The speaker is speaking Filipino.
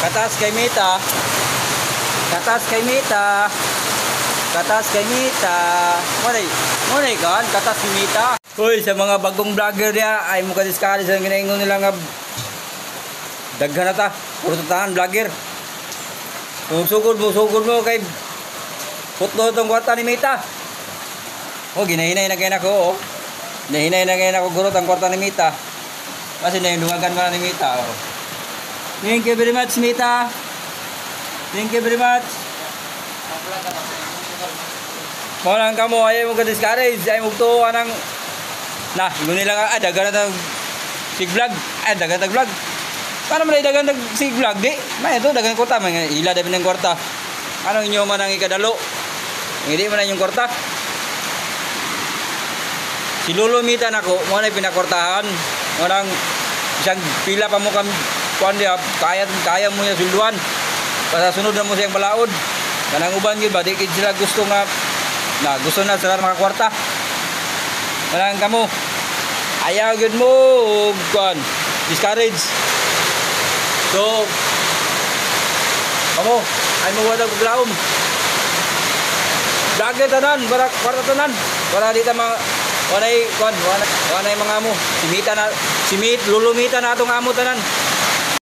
Katas kay Mita. Katas kay Mita. Katas kay Mita. Monay kan katas ni Mita. Hoy, sa mga bagong vlogger niya ay mo kadiskali sa ginaingon nila nga daghan na ta. Puro tahan vlogger. Kung sugod mo kay putlo tong kwarta ni Mita. Oh, ginahinay na kaya nako, oh. Ginahinay na kaya nako gurot ang kwarta ni Mita. Kasi na yung dungagan mo na ni Mita, oh. Thank you very much, Mita. Thank you very much. Mawalang kamo, ayaw mo ka-discourage. Ayaw mo tuwa ng... Nah, ngunit lang, dagan na sig-vlog. Dagan na vlog. Paano mo na dagan na sig-vlog? Di, may ito, dagan kwarta. May ila dabi ng kwarta. Anong inyo man ang ikadalo? Hindi mo na yung kwarta. Si Lolo Mita na ko, mo na pinakwartahan. Mo nang isang pila pa mo kami. Kaya mo niya sulduan. Basta sunod na mo siyang balaod. Kanang uban yun ba? Di sila gusto nga gusto na sila makakwarta. Kanang kamo. Ayaw yun mo. Discourage. So, kamo. Ay mo wadag paglaom. Dagay tanan. Kwarta tanan. Para dito wanay mga amo. Si Lolo Mita na itong amo tanan.